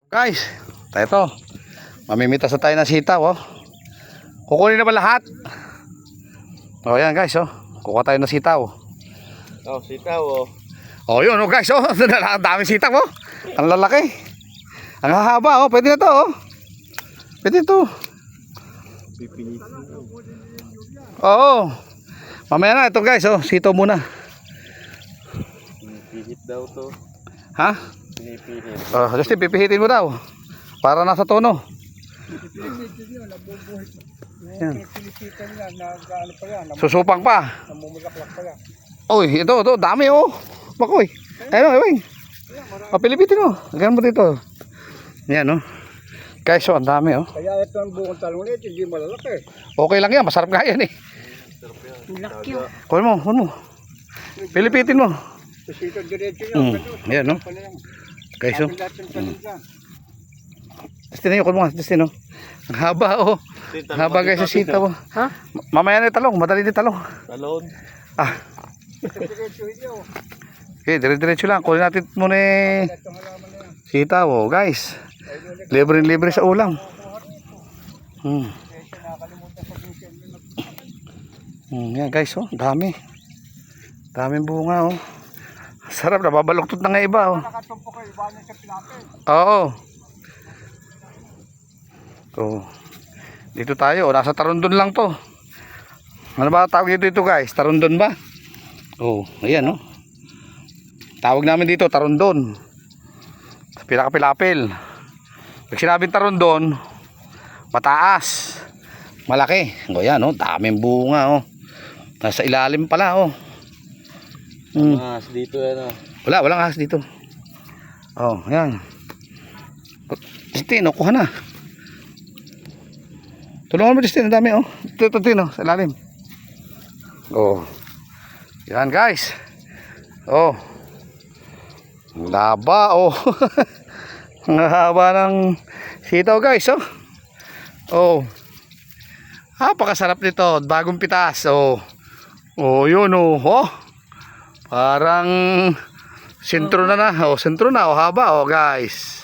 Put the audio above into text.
Guys, ito. Mamimitas na tayo ng sitaw, oh. Kukunin na ba lahat? Oh, yan guys, oh. Kukuha tayo ng sitaw. Oh, sitaw, oh. Oh, yun, oh guys, oh. Ang daming sitaw, oh. Ang lalaki. Ang hahaba, oh. Pwede na to, oh. Pwede to. Pipinitin. Oo. Mamaya na ito, guys, oh. Sitaw muna. Pinipihit daw to. Ha? Pinipihit. Oh, Justin, pipihitin mo daw. Para nasa tono. Yan. Susupang pa. Uy, ito, dami, oh. Bakoy. Ayun, ayun. Pilipitin mo. Ganun mo dito. Yan, oh. Guys, oh, ang dami, oh. Kaya ito ang buong talong nito, hindi malalaki. Okay lang yan, masarap nga yan, eh. Malaki yun. Kunin mo. Pilipitin mo. Sito diretso yun. Yan, no. Guys, oh. Justin, yun, kunin mo nga, Justin, oh. Ang haba, oh. Ang haba, guys, sa sitaw, oh. Ha? Mamaya na yung talong, madali na yung talong. Talon. Ah. Okay, dire-diretso lang. Kunin natin muna yung sitaw, oh, guys. Libre sa ulam. Yan guys, oh, dami. Daming bunga, oh. Sarap, nababaluktot na nga iba, oh. Oo. Oh. Dito tayo, oh, nasa Tarondon lang to. Ano ba tawag dito guys? Tarondon ba? Oh, ayan, oh. Tawag namin dito Tarondon. Pinakapilapil. Pag sinabing Tarondon, mataas, malaki. O yan, oh, daming bunga, oh. Nasa ilalim pala, oh. Mas dito, ano. Walang ahas dito. Oh, yan. Justin, kuha na. Tulungan mo, Justin, ang dami, oh. Ito, oh, sa ilalim. Oh. Yan, guys. Oh. Laba, oh. Ang haba ng sitaw, guys, oh. Oh. Napakasarap nito, bagong pitas, oh. Oh, yun, oh. Oh. Parang sentro na, oh, sentro na, oh, haba, oh, guys.